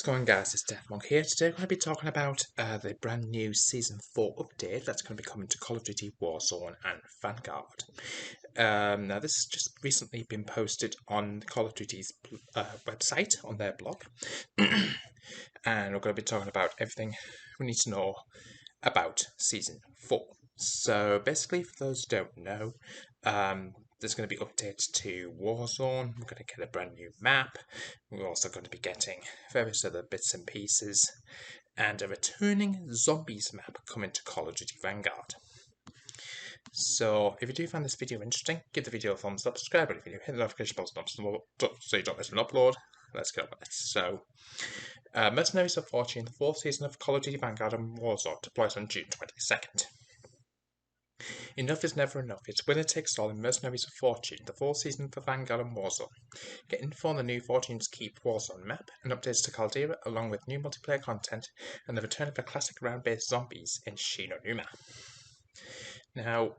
What's going on, guys? It's Deathmonk here. Today we're going to be talking about the brand new Season 4 update that's going to be coming to Call of Duty Warzone and Vanguard. Now this has just recently been posted on Call of Duty's website, on their blog. And we're going to be talking about everything we need to know about Season 4. So basically, for those who don't know, there's going to be updates to Warzone. We're going to get a brand new map. We're also going to be getting various other bits and pieces, and a returning zombies map coming to Call of Duty Vanguard. So if you do find this video interesting, give the video a thumbs up, subscribe if you do, hit the notification bell so you don't miss an upload. Let's get on with it. So, Mercenaries of Fortune, the 4th season of Call of Duty Vanguard and Warzone deploys on June 22nd. Enough is never enough. It's winner takes all in Mercenaries of Fortune, the 4th season for Vanguard and Warzone. Get info on the new Fortune's Keep Warzone map and updates to Caldera, along with new multiplayer content and the return of the classic round-based zombies in Shinonuma. Now,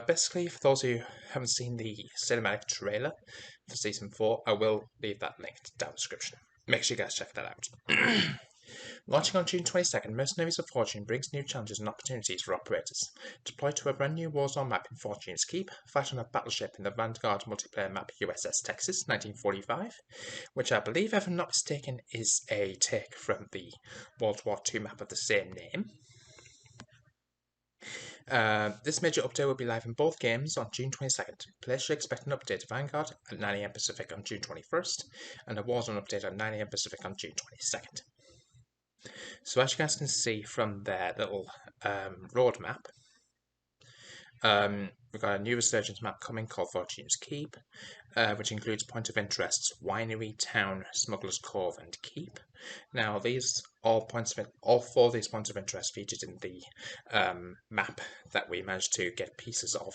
basically, for those who haven't seen the cinematic trailer for Season 4, I will leave that linked down the description. Make sure you guys check that out. Launching on June 22nd, Mercenaries of Fortune brings new challenges and opportunities for operators. Deploy to a brand new Warzone map in Fortune's Keep, fight on a battleship in the Vanguard multiplayer map USS Texas 1945, which I believe, if I'm not mistaken, is a take from the World War II map of the same name. This major update will be live in both games on June 22nd. Players should expect an update to Vanguard at 9 AM Pacific on June 21st, and a Warzone update at 9 AM Pacific on June 22nd. So as you guys can see from their little roadmap, we've got a new resurgence map coming called Fortune's Keep, which includes point of interests Winery, Town, Smuggler's Cove, and Keep. Now, all 4 of these points of interest featured in the map that we managed to get pieces of.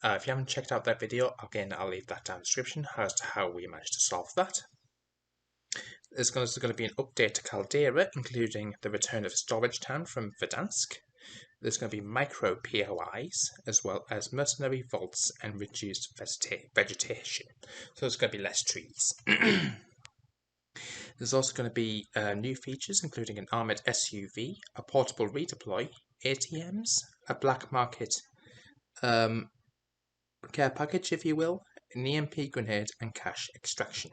If you haven't checked out that video, again, I'll leave that down in the description as to how we managed to solve that. There's also going to be an update to Caldera, including the return of Storage Town from Verdansk. There's going to be micro POIs, as well as mercenary vaults and reduced vegetation. So there's going to be less trees. There's also going to be new features, including an armoured SUV, a portable redeploy, ATMs, a black market care package, if you will, an EMP grenade, and cash extraction.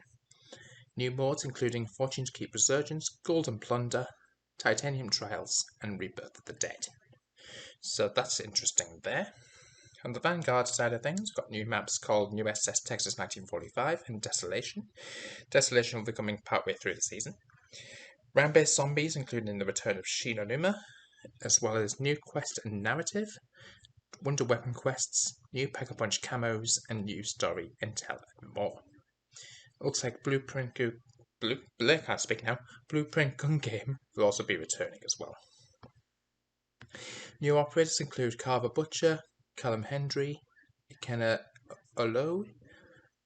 New modes including Fortune's Keep Resurgence, Golden Plunder, Titanium Trials, and Rebirth of the Dead. So that's interesting there. On the Vanguard side of things, we've got new maps called USS Texas 1945 and Desolation. Desolation will be coming partway through the season. Round-based zombies, including the return of Shinonuma, as well as new quest and narrative, wonder weapon quests, new Pack-a-Punch camos, and new story intel and more. Looks like Blueprint Gun Game will also be returning as well. New operators include Carver Butcher, Callum Hendry, Ikenna Olo.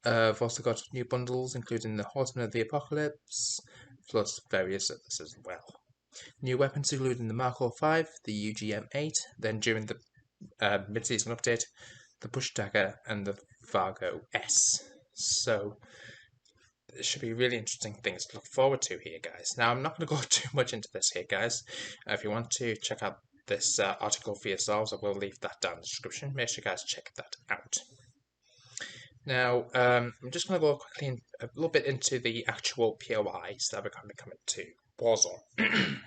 We've also got new bundles including the Horsemen of the Apocalypse, plus various others as well. New weapons including the Mark 5, the UGM-8, then during the mid-season update, the Bush Dagger and the Fargo S. So it should be really interesting things to look forward to here, guys. Now, I'm not going to go too much into this here, guys. If you want to check out this article for yourselves, I will leave that down in the description. Make sure you guys check that out. Now, I'm just going to go quickly a little bit into the actual POIs that are going to be coming to Warzone.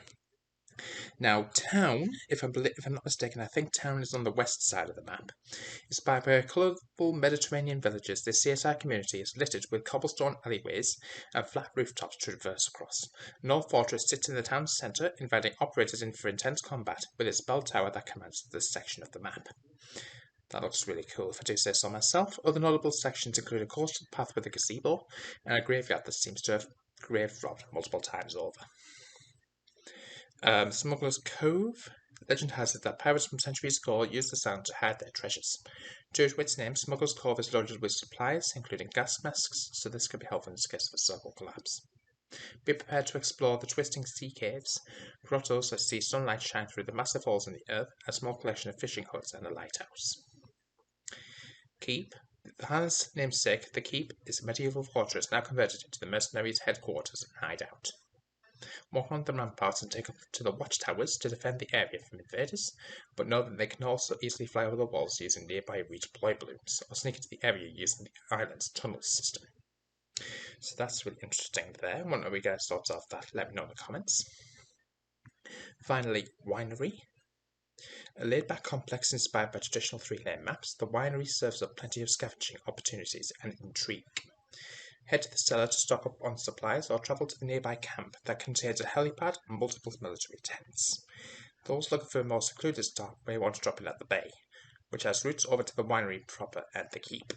Now, Town, if I'm not mistaken, I think Town is on the west side of the map. Inspired by colourful Mediterranean villages, this CSI community is littered with cobblestone alleyways and flat rooftops to traverse across. North Fortress sits in the town's centre, inviting operators in for intense combat, with its bell tower that commands this section of the map. That looks really cool, if I do say so myself. Other notable sections include a coastal path with a gazebo, and a graveyard that seems to have grave robbed multiple times over. Smuggler's Cove. Legend has it that pirates from centuries ago used the sand to hide their treasures. Due to its name, Smuggler's Cove is loaded with supplies, including gas masks, so this could be helpful in case of a circle collapse. Be prepared to explore the twisting sea caves, grottos that see sunlight shine through the massive holes in the earth, a small collection of fishing huts, and a lighthouse. Keep. Hannah's namesake, the Keep is a medieval fortress now converted into the mercenaries' headquarters and hideout. walk on the ramparts and take up to the watchtowers to defend the area from invaders, but know that they can also easily fly over the walls using nearby redeploy balloons, or sneak into the area using the island's tunnel system. So that's really interesting there. What are we guys thoughts of that? Let me know in the comments. Finally, Winery. A laid-back complex inspired by traditional three-layer maps, the winery serves up plenty of scavenging opportunities and intrigue. Head to the cellar to stock up on supplies or travel to the nearby camp that contains a helipad and multiple military tents. Those looking for a more secluded stop may want to drop in at the bay, which has routes over to the winery proper and the keep.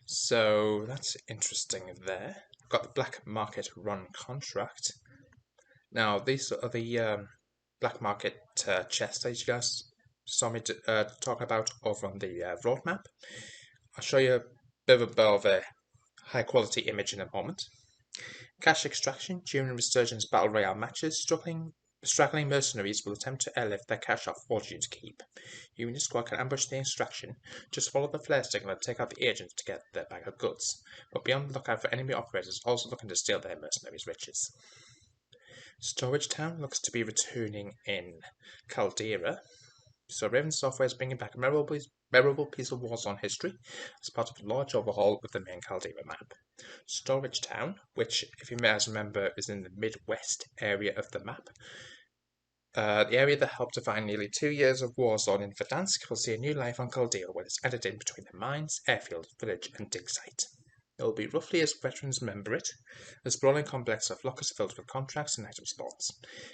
So that's interesting there. Got the Black Market Run contract. Now these are the Black Market chests that you guys saw me talk about over on the roadmap. I'll show you a bit of a high quality image in a moment. Cash extraction during Resurgence Battle Royale matches. Straggling mercenaries will attempt to airlift their cash off Fortune's Keep. You and your squad can ambush the extraction, just follow the flare signal and take out the agents to get their bag of goods, but be on the lookout for enemy operators also looking to steal their mercenaries' riches. Storage Town looks to be returning in Caldera, so Raven Software is bringing back a memorable piece of Warzone history as part of a large overhaul of the main Caldera map. Storage Town, which, if you may remember, is in the Midwest area of the map, the area that helped define nearly 2 years of Warzone in Verdansk, will see a new life on Caldera when it's added in between the mines, airfield, village and dig site. It will be roughly as veterans remember it, a sprawling complex of lockers filled with contracts and item spots,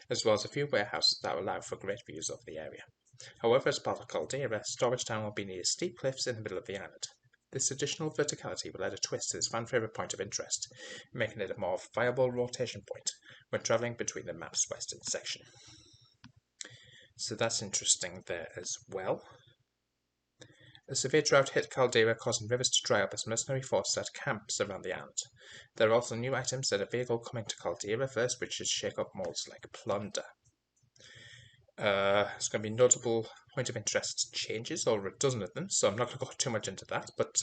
as well as a few warehouses that allow for great views of the area. However, as part of Caldera, Storage Town will be near steep cliffs in the middle of the island. This additional verticality will add a twist to this fan-favourite point of interest, making it a more viable rotation point when travelling between the map's western section. So that's interesting there as well. A severe drought hit Caldera, causing rivers to dry up as mercenary forces set camps around the island. There are also new items that are available coming to Caldera first, which should shake up modes like plunder. It's going to be notable point of interest changes, over a dozen of them, so I'm not going to go too much into that, but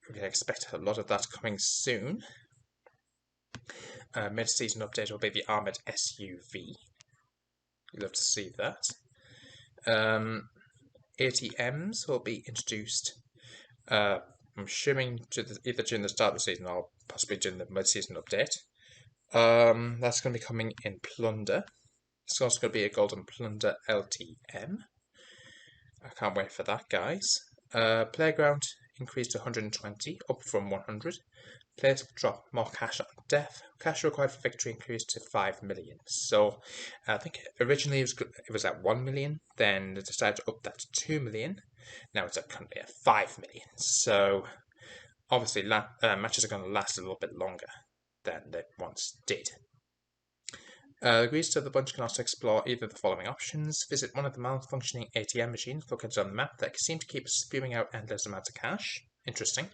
we can expect a lot of that coming soon. Mid-season update will be the armoured SUV. You'll love to see that. ATMs will be introduced, I'm assuming either during the start of the season or possibly during the mid-season update. That's going to be coming in Plunder. It's also going to be a Golden Plunder LTM. I can't wait for that, guys. Playground increased to 120, up from 100. Players drop more cash on death. Cash required for victory increased to 5 million. So I think originally it was at 1 million, then they decided to up that to 2 million. Now it's currently at 5 million. So obviously matches are going to last a little bit longer than they once did. Agrees to the bunch can also explore either the following options: visit one of the malfunctioning ATM machines located on the map that seem to keep spewing out endless amounts of cash. Interesting.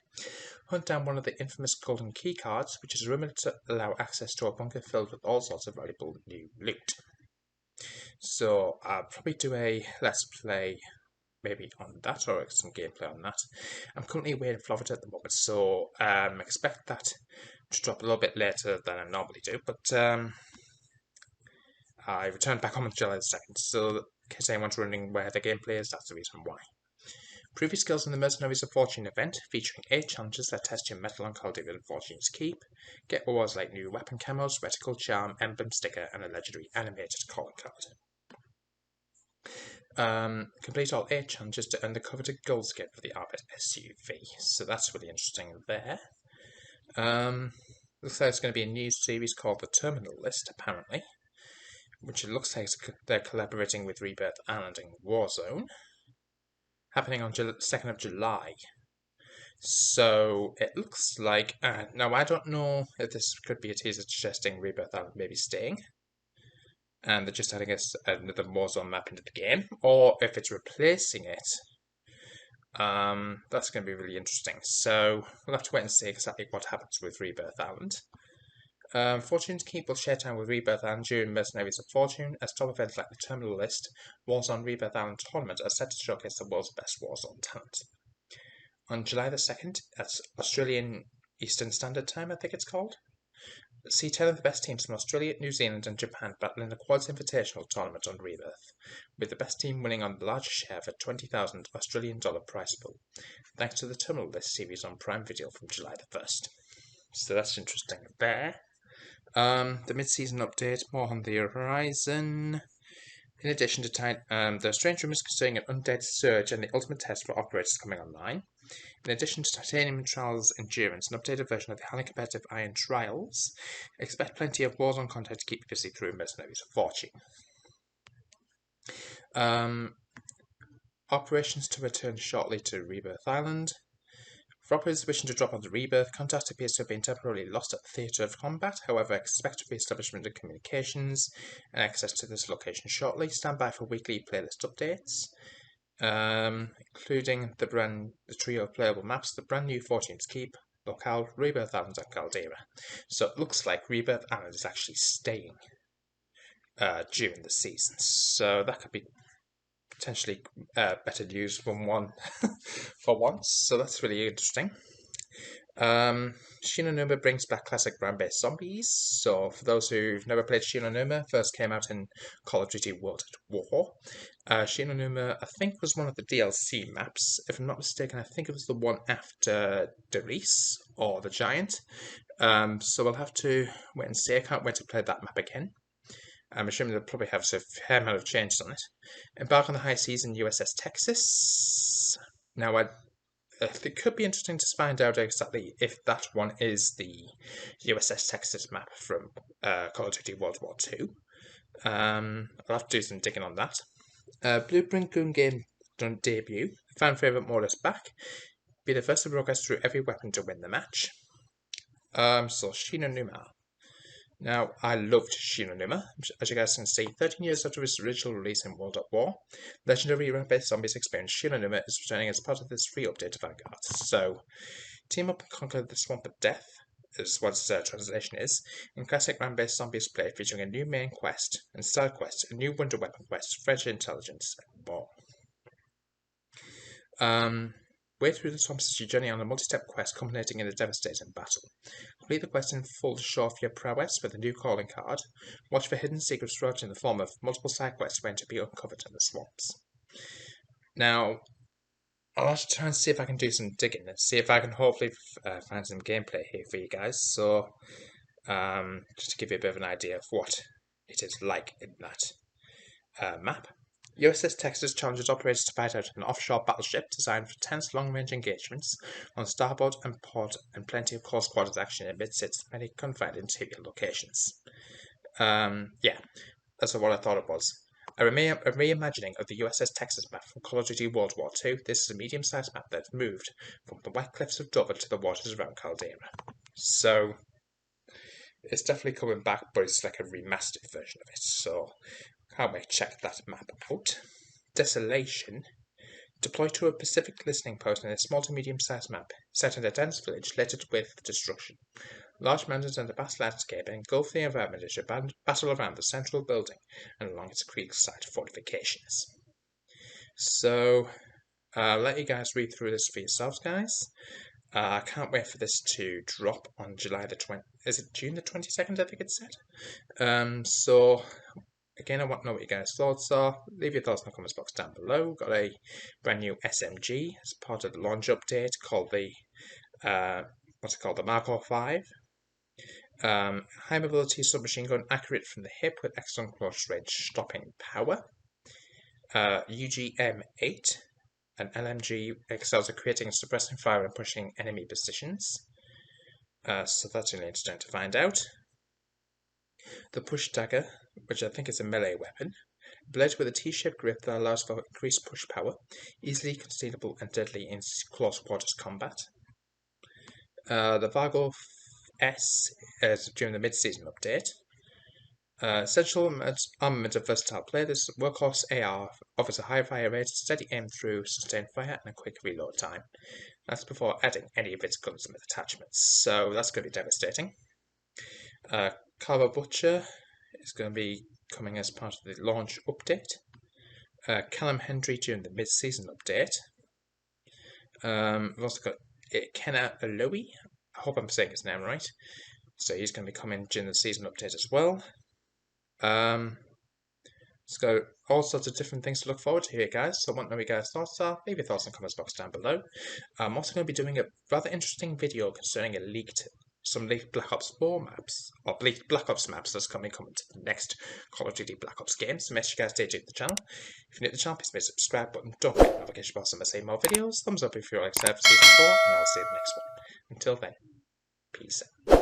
Hunt down one of the infamous golden key cards, which is rumored to allow access to a bunker filled with all sorts of valuable new loot. So I'll probably do a let's play maybe on that, or some gameplay on that. I'm currently away in Florida at the moment, so expect that to drop a little bit later than I normally do, but I returned back home on July 2nd, so in case anyone's wondering where the gameplay is, that's the reason why. Previous skills in the Mercenaries of Fortune event, featuring 8 challenges that test your mettle on Caldera and Fortune's Keep. Get awards like new weapon camos, reticle charm, emblem sticker, and a legendary animated calling card. Complete all 8 challenges to earn the coveted gold skin for the armored SUV. So that's really interesting there. Looks like it's going to be a new series called the Terminal List, apparently, which it looks like they're collaborating with Rebirth Island and Warzone, happening on 2nd of July. So it looks like, now I don't know if this could be a teaser suggesting Rebirth Island may be staying, and they're just adding another Warzone map into the game, or if it's replacing it. That's going to be really interesting. So we'll have to wait and see exactly what happens with Rebirth Island. Fortune's Keep will share time with Rebirth Island during Mercenaries of Fortune, as top events like the Terminal List, Warzone Rebirth Island Tournament are set to showcase the world's best Warzone talent. On July the 2nd, that's Australian Eastern Standard Time, I think it's called, see 10 of the best teams from Australia, New Zealand, and Japan battle in the Quads Invitational tournament on Rebirth, with the best team winning on the largest share of a $20,000 Australian dollar prize pool, thanks to the Tunnel List series on Prime Video from July the 1st. So that's interesting there. The mid-season update, more on the horizon. In addition to the strange rumours concerning an undead surge and the ultimate test for operators coming online. In addition to Titanium Trials Endurance, an updated version of the highly competitive Iron Trials. Expect plenty of Warzone content to keep you busy through Mercenaries of Fortune. Operations to return shortly to Rebirth Island. For operators wishing to drop onto Rebirth, contact appears to have been temporarily lost at the Theatre of Combat. However, expect re-establishment of communications and access to this location shortly. Stand by for weekly playlist updates, including the trio of playable maps, the brand new Fortune's Keep, Locale, Rebirth Island, and Caldera. So it looks like Rebirth Island is actually staying during the season. So that could be potentially better news than one for once. So that's really interesting. Shinonuma brings back classic ground-based zombies. So for those who've never played Shinonuma, first came out in Call of Duty World at War. Shinonuma, I think, was one of the DLC maps. If I'm not mistaken, I think it was the one after Derice or the Giant. So we'll have to wait and see. I can't wait to play that map again. I'm assuming they'll probably have a fair amount of changes on it. Embark on the high seas in USS Texas. Now, it could be interesting to find out exactly if that one is the USS Texas map from Call of Duty World War II. I'll have to do some digging on that. Blueprint Goon Game debut. Fan favourite mode is back. Be the first to progress through every weapon to win the match. So Shinonuma. Now, I loved Shinonuma. As you guys can see, 13 years after its original release in World at War, legendary round-based zombies experience Shinonuma is returning as part of this free update to Vanguard. So, team up and conquer the Swamp of Death, is what its translation is, in classic round-based zombies play featuring a new main quest and side quests, a new wonder weapon quest, French intelligence, and more. Way through the swamps as you journey on a multi-step quest culminating in a devastating battle. Complete the quest in full to show off your prowess with a new calling card. Watch for hidden secrets throughout in the form of multiple side quests waiting to be uncovered in the swamps. Now, I'll have to try and see if I can do some digging and see if I can hopefully find some gameplay here for you guys. So, just to give you a bit of an idea of what it is like in that map. USS Texas challenges operators to fight out an offshore battleship designed for tense long-range engagements on starboard and port and plenty of close quarters action amidst its many confined interior locations. Yeah, that's what I thought it was. A reimagining of the USS Texas map from Call of Duty World War II. This is a medium-sized map that's moved from the wet cliffs of Dover to the waters around Caldera. So, it's definitely coming back, but it's like a remastered version of it. So, can't wait to check that map out. Desolation. Deploy to a Pacific listening post in a small to medium-sized map set in a dense village littered with destruction. Large mountains and a vast landscape engulf the environment as you battle around the central building and along its creekside fortifications. So, I'll let you guys read through this for yourselves, guys. I can't wait for this to drop on July the 20th. Is it June the 22nd, I think it said? So, again, I want to know what you guys' thoughts are. Leave your thoughts in the comments box down below. Got a brand new SMG as part of the launch update called the, the Mark 5. High mobility submachine gun, accurate from the hip with excellent close range stopping power. UGM-8, an LMG excels at creating and suppressing fire and pushing enemy positions. So that's really interesting to find out. The push dagger, which I think is a melee weapon, blade with a T-shaped grip that allows for increased push power, easily concealable and deadly in close quarters combat. The Vanguard S during the mid-season update. Essential armament of versatile play. This workhorse AR offers a high fire rate, steady aim through sustained fire, and a quick reload time. That's before adding any of its guns with attachments, so that's going to be devastating. Carver Butcher is going to be coming as part of the launch update. Callum Hendry during the mid-season update. We've also got Kenna Aloe. I hope I'm saying his name right. So he's going to be coming during the season update as well. So all sorts of different things to look forward to here, guys. So I want to know what your guys' thoughts are. Leave your thoughts in the comments box down below. I'm also going to be doing a rather interesting video concerning some leaked Black Ops 4 maps, or leaked Black Ops maps that's coming to the next Call of Duty Black Ops game. So make sure you guys stay tuned to the channel. If you're new to the channel, please hit the subscribe button. Don't forget the notification bell so I see more videos. Thumbs up if you're excited for Season 4, and I'll see you in the next one. Until then, peace out.